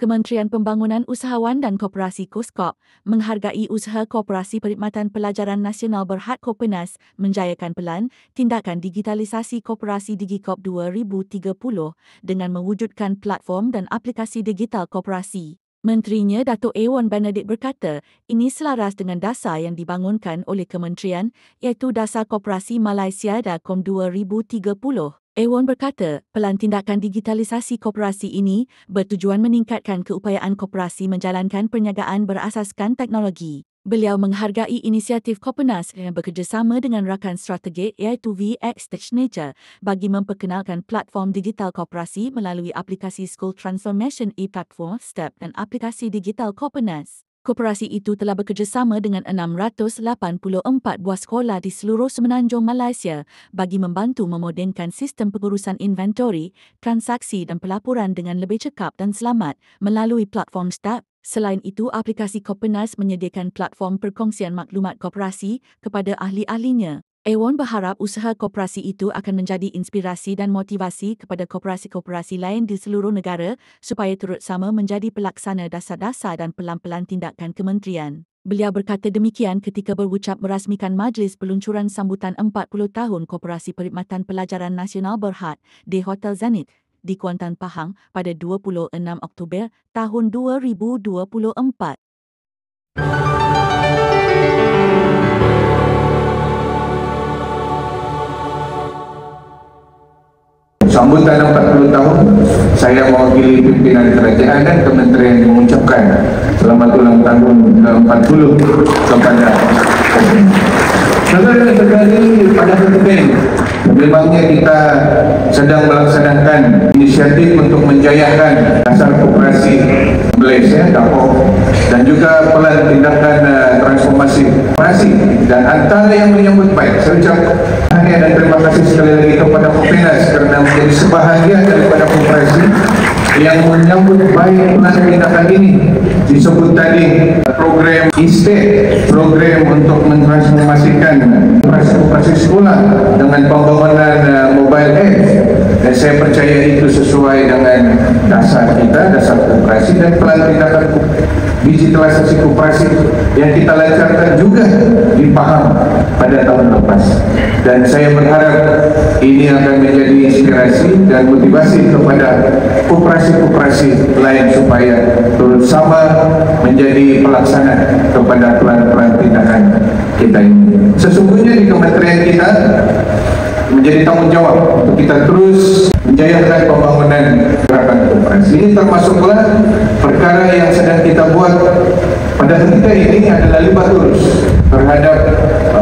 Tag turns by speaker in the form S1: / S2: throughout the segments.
S1: Kementerian Pembangunan Usahawan dan Koperasi KUSKOP menghargai usaha Koperasi Perkhidmatan Pelajaran Nasional Berhad Kopernas menjayakan pelan tindakan digitalisasi Koperasi DigiKop 2030 dengan mewujudkan platform dan aplikasi digital koperasi. Menterinya Datuk Wan Benedict berkata, ini selaras dengan dasar yang dibangunkan oleh kementerian iaitu Dasar Koperasi Malaysia DAKOM 2030. Wan berkata, pelan tindakan digitalisasi koperasi ini bertujuan meningkatkan keupayaan koperasi menjalankan perniagaan berasaskan teknologi. Beliau menghargai inisiatif Kopernas yang bekerjasama dengan rakan strategik iaitu VX Technature bagi memperkenalkan platform digital koperasi melalui aplikasi School Transformation e-Platform STEP dan aplikasi digital Kopernas. Koperasi itu telah bekerjasama dengan 684 buah sekolah di seluruh semenanjung Malaysia bagi membantu memodenkan sistem pengurusan inventori, transaksi dan pelaporan dengan lebih cekap dan selamat melalui platform STEP. Selain itu, aplikasi Kopernas menyediakan platform perkongsian maklumat koperasi kepada ahli-ahlinya. Wan berharap usaha koperasi itu akan menjadi inspirasi dan motivasi kepada koperasi-koperasi lain di seluruh negara supaya turut sama menjadi pelaksana dasar-dasar dan pelan-pelan tindakan kementerian. Beliau berkata demikian ketika berucap merasmikan majlis peluncuran sambutan 40 tahun Koperasi Perkhidmatan Pelajaran Nasional Berhad di Hotel Zenith di Kuantan, Pahang pada 26 Oktober tahun 2024.
S2: Sambutan 40 tahun, saya mewakili pimpinan kerajaan dan kementerian mengucapkan selamat ulang tahun ke-40 kepada sekali pada ketika ini. Memangnya kita sedang melaksanakan inisiatif untuk menjayakan dasar koperasi Malaysia DAKOM dan juga pelan tindakan transformasi koperasi, dan antara yang menyambut baik saya ucapkan dan terima kasih sekali lagi kepada Kopernas kerana menjadi sebahagian daripada koperasi yang menyambut baik pelan tindakan ini. Disebut tadi program ISTE, program untuk mentransformasikan koperasi sekolah dengan pembangunan mobile app, dan saya percaya itu sesuai dengan dasar kita, dasar koperasi dan pelan tindakan digitalisasi koperasi yang kita lancarkan juga di Pahang pada tahun lepas. Dan saya berharap ini akan menjadi inspirasi dan motivasi kepada koperasi-koperasi lain supaya turut sama menjadi pelaksana kepada pelan-pelan tindakan kita ini. Sesungguhnya di kementerian kita menjadi tanggungjawab untuk kita terus menjayakan pembangunan gerakan koperasi. Ini termasuklah perkara yang sedang kita buat pada ketika ini adalah libat urus terhadap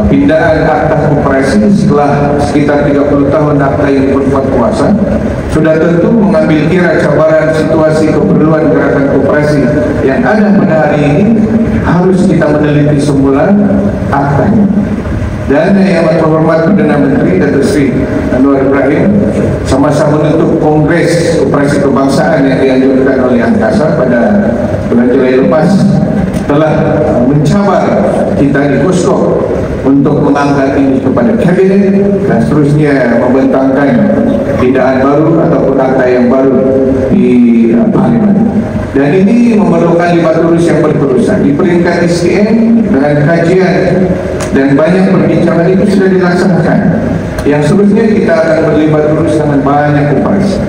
S2: pindaan akta koperasi setelah sekitar 30 tahun akta ini berbuat kuasa. Sudah tentu mengambil kira cabaran situasi keperluan gerakan koperasi yang ada pada hari ini, harus kita meneliti semula aktanya. Dan yang terhormat Perdana Menteri Datuk Seri Anwar Ibrahim sama-sama menutup Kongres Koperasi Kebangsaan yang dianjurkan oleh Angkasa pada bulan Julai lepas telah mencabar kita di KUSKOP untuk mengangkat ini kepada Kabinet dan seterusnya membentangkan pindaan baru ataupun akta yang baru di Parlimen. Dan ini memerlukan libat urus yang berterusan di peringkat SKM dengan kajian dan banyak perbincangan itu sudah dilaksanakan. Yang seterusnya kita akan berlibat urus dengan banyak koperasi.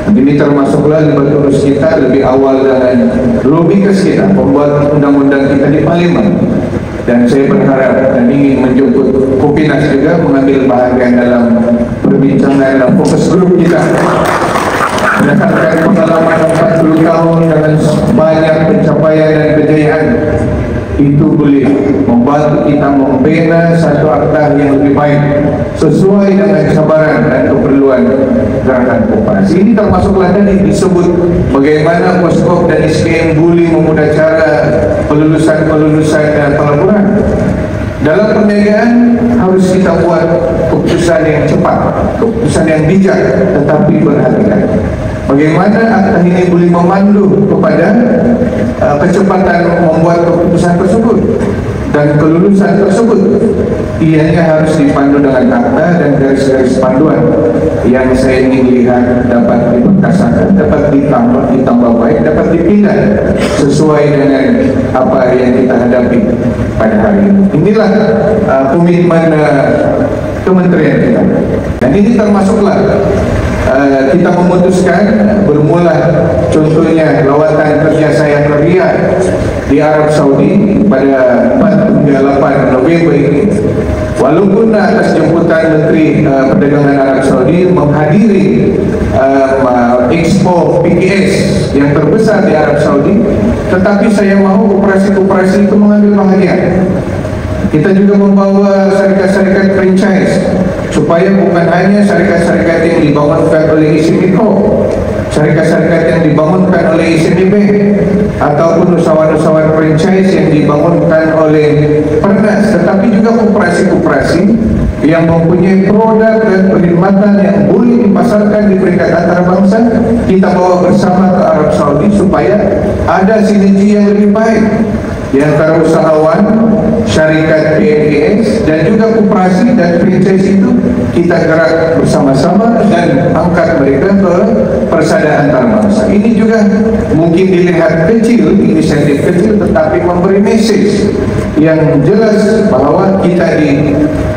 S2: Ini termasuklah libat urus kita lebih awal dengan lobbyers kita, pembuat undang-undang kita di Parlimen. Dan saya berharap dan ingin menjemput Kopernas juga mengambil bahagian dalam perbincangan dalam fokus grup kita. Berdasarkan pengalaman 40 tahun dengan banyak pencapaian dan kejayaan, itu boleh membantu kita membina satu akta yang lebih baik sesuai dengan cabaran dan keperluan gerakan koperasi. Ini termasuklah tadi disebut bagaimana KUSKOP dan SKM boleh memudah cara pelulusan dan pelaporan. Dalam perniagaan harus kita buat keputusan yang cepat, keputusan yang bijak tetapi berhati-hati. Bagaimana akta ini boleh memandu kepada kecepatan membuat keputusan tersebut. dan kelulusan tersebut ianya harus dipandu dengan akta dan garis-garis panduan yang saya ingin lihat dapat diperkasakan, dapat ditambah baik, dapat dipindah sesuai dengan apa yang kita hadapi pada hari ini. Inilah komitmen kementerian kita, dan ini termasuklah kita memutuskan bermula contohnya lawatan kerja saya ke Riyadh di Arab Saudi pada 4 hingga 8 November ini. Walaupun atas jemputan Menteri Perdagangan Arab Saudi menghadiri Expo PKS yang terbesar di Arab Saudi, tetapi saya mahu koperasi-koperasi itu mengambil bahagian. Kita juga membawa syarikat-syarikat franchise supaya bukan hanya syarikat-syarikat yang dibangunkan oleh Isi Mikro, syarikat-syarikat yang dibangunkan oleh ICBB, ataupun usahawan-usahawan franchise yang dibangunkan oleh Pernas, tetapi juga koperasi-koperasi yang mempunyai produk dan perkhidmatan yang boleh dipasarkan di peringkat antarabangsa, kita bawa bersama ke Arab Saudi supaya ada sinergi yang lebih baik di antara usahawan, syarikat PMKS dan juga koperasi dan franchise itu. Kita gerak bersama-sama dan angkat mereka ke persada antarabangsa. Ini juga mungkin dilihat kecil, inisiatif kecil, tetapi memberi mesej yang jelas bahawa kita di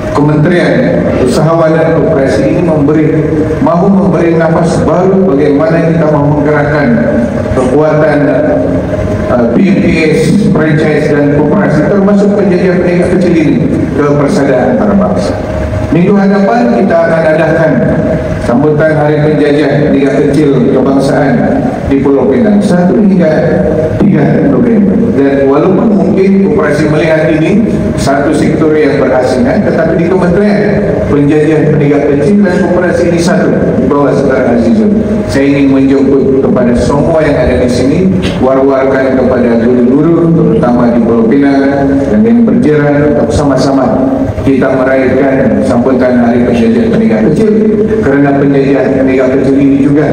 S2: Kementerian Usahawan dan Koperasi ini mahu memberi nafas baru bagaimana kita mahu menggerakkan kekuatan PMKS, franchise dan koperasi, termasuk penjajahan peniaga kecil ini ke persada antarabangsa. Minggu hadapan kita akan adakan sambutan Hari Penjajah Peniaga Kecil Kebangsaan di Pulau Pinang 1 hingga 3 November. Dan walaupun mungkin koperasi melihat ini satu sektor yang berhasilkan, tetapi di Kementerian Penjajah Peniaga Kecil dan Koperasi ini satu di bawah Saudara Azizul. Saya ingin menjemput kepada semua yang ada di sini, war-warkan kepada guru-guru terutama di Pulau Pinang dan yang berjiran untuk sama-sama kita merayakan sambutan Hari Penjajah Peniaga Kecil, kerana penjajah peniaga kecil ini juga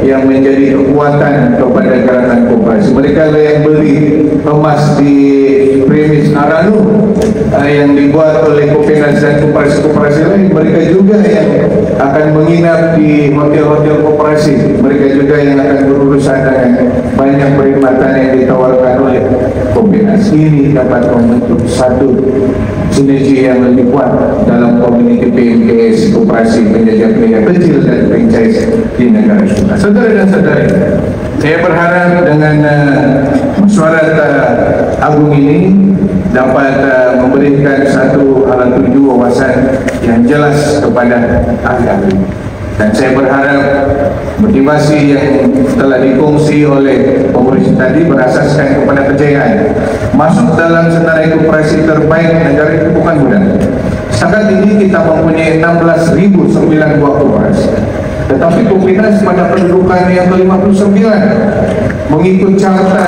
S2: yang menjadi kekuatan kepada gerakan koperasi. Mereka lah yang beli emas di premis Aranu yang dibuat oleh Kopenas dan koperasi-koperasi lain. Mereka juga yang akan menginap di hotel-hotel koperasi. Mereka juga yang akan berurusan dengan banyak perkhidmatan yang ditawarkan oleh Kopenas. Ini dapat membentuk satu sinergi yang lebih kuat dalam komuniti PMKS, koperasi, penjajah peniaga kecil dan franchise di negara kita. Saudara dan saudari, saya berharap dengan mesyuarat agung ini dapat memberikan satu alat tuju wawasan yang jelas kepada ahli-ahli. Dan saya berharap motivasi yang telah dikongsi oleh pengurus tadi berasaskan kepada kejayaan. Masuk dalam senarai koperasi terbaik negara itu bukan mudah. Setakat ini kita mempunyai 16.009 buah koperasi. Tetapi Kopenas pada pendudukan yang ke-59 mengikut carta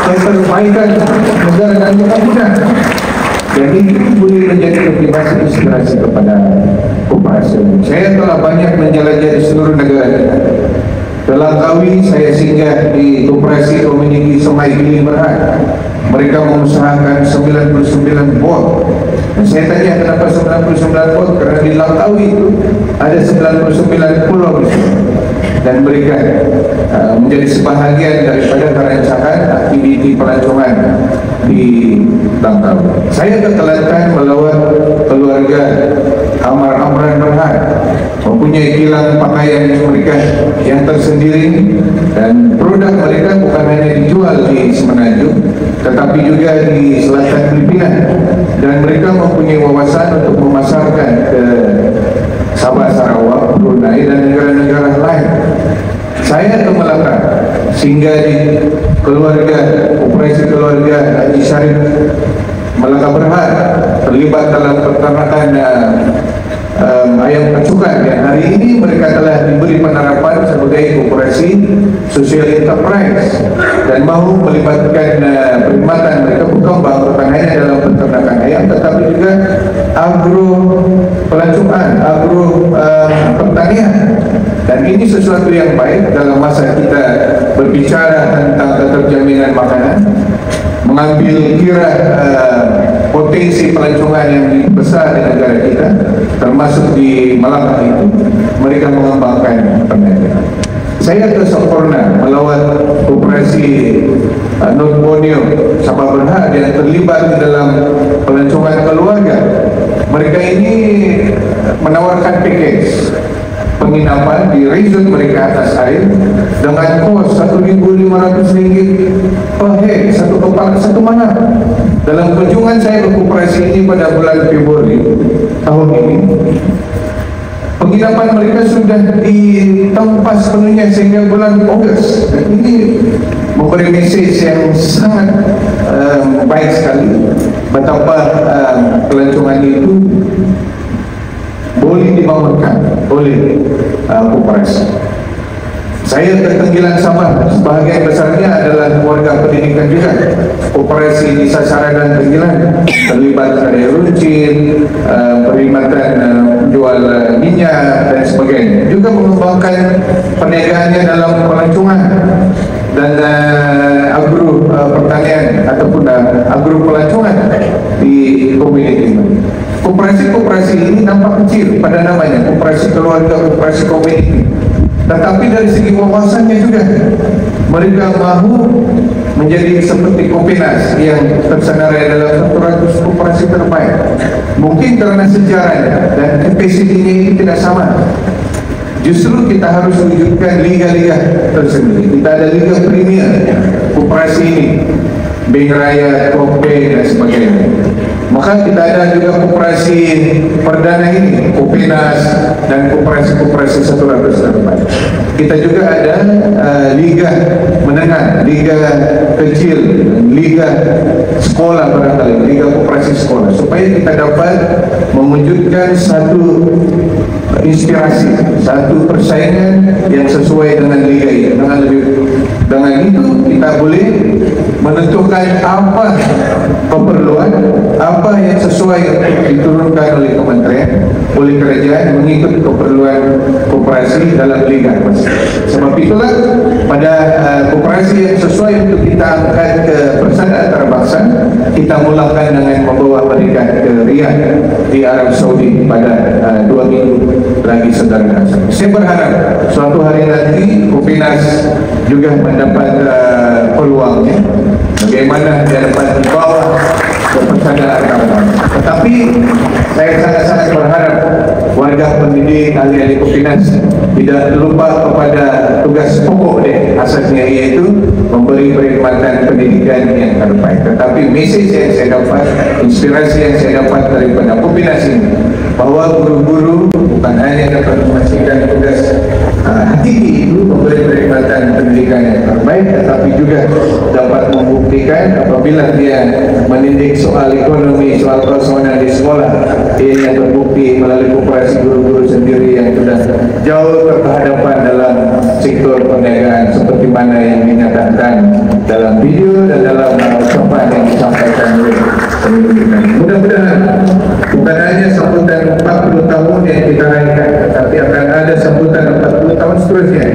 S2: keterbaikan negara dan bukan mudah. Jadi itu boleh menjadi motivasi inspirasi kepada koperasi. Saya telah banyak menjelajah di seluruh negara kita. Langkawi saya singgah di koperasi komuniti Semai Gili Berhad. Mereka mengusahakan 99 bot. Dan saya tanya kenapa 99 bot? Kerana di Langkawi itu ada 99 pulau. Dan mereka menjadi sebahagian daripada perancangan aktiviti pelancongan di Langkawi. Saya ketelatan melawat keluarga Amar Amran Berhad, mempunyai kilang pakaian mereka yang tersendiri, dan produk mereka bukan hanya dijual di Semenanjung tetapi juga di selatan Filipina, dan mereka mempunyai wawasan untuk memasarkan ke Sabah, Sarawak, Brunei dan negara-negara lain. Saya ke Melaka sehingga di operasi keluarga Haji Syarif Melaka Berhad terlibat dalam peternakan ayam kacukan, dan hari ini mereka telah diberi penerapan sebagai koperasi social enterprise dan mahu melibatkan perkhidmatan mereka bukan hanya dalam peternakan ayam tetapi juga agro pelancongan, agro pertanian. Dan ini sesuatu yang baik dalam masa kita berbicara tentang keterjaminan makanan, mengambil kira potensi pelancongan yang besar di negara kita, termasuk di Melaka itu, mereka mengembangkan perniagaan. Saya ke Sempurna melawat koperasi North Borneo Sabah Berhad yang terlibat di dalam pelancongan keluarga. Mereka ini menawarkan package penginapan di resort mereka atas air dengan kos RM1,500 per head, satu kepala satu malam. Dalam kunjungan saya ke koperasi ini pada bulan Februari tahun ini, penginapan mereka sudah ditempas sepenuhnya sehingga bulan Ogos. Ini memberi mesej yang sangat baik sekali betapa pelancongan itu boleh dibangunkan oleh koperasi. Saya ke Tenggilan Sabah, sebahagian besarnya adalah warga pendidikan juga. Koperasi di Sasaran dan Tenggilan terlibat pada runcit, perkhidmatan jual minyak dan sebagainya. Juga mengembangkan perniagaannya dalam pelancongan dan agro pertanian ataupun agro pelancongan di komuniti. Koperasi-koperasi ini nampak kecil pada namanya, koperasi keluarga, koperasi komuniti. Tetapi dari segi wawasannya juga, mereka mahu menjadi seperti Kopenas yang tersenarai dalam 100 koperasi terbaik. Mungkin karena sejarahnya dan kapasitinya ini tidak sama. Justru kita harus wujudkan liga-liga tersendiri. Kita ada liga premier koperasi ini, Bank Rakyat, Kope dan sebagainya. Maka kita ada juga koperasi perdana ini, Kopenas dan koperasi-koperasi 100 terbaik. Kita juga ada liga menengah, liga kecil, liga sekolah barangkali, liga koperasi sekolah, supaya kita dapat mewujudkan satu inspirasi, satu persaingan yang sesuai dengan liga ini. Dengan itu kita boleh menentukan apa keperluan, apa yang sesuai untuk diturunkan oleh kementerian, oleh kerajaan mengikut keperluan koperasi dalam liga. Sebab itulah pada koperasi yang sesuai untuk kita angkat ke persada antarabangsa, kita mulakan dengan membawa mereka ke Riyadh di Arab Saudi pada 2 minggu lagi, saudara. Saya berharap suatu hari nanti Kopenas juga mendapat peluangnya, bagaimana dia dapat dibawa ke persada antarabangsa. Tetapi saya sangat-sangat berharap warga pendidik, ahli-ahli Kopenas tidak lupa kepada tugas pokok dia asasnya, yaitu memberi perkhidmatan pendidikan yang terbaik. Tetapi mesej yang saya dapat, inspirasi yang saya dapat daripada Kopenas ini, bahwa guru-guru bukan hanya dapat memastikan tugas hakiki itu memberi perkhidmatan pendidikan yang terbaik, tetapi juga dapat membuktikan apabila dia mendidik soal ekonomi, soal persoalan di sekolah, ini yang terbukti melalui koperasi guru-guru sendiri yang sudah jauh berhadapan dalam sektor perniagaan seperti mana yang dinyatakan dalam video dan dalam ucapan yang disampaikan oleh pemimpin. Mudah-mudahan bukan hanya sambutan 40 tahun yang kita raihkan, tapi akan ada sambutan 40 tahun seterusnya.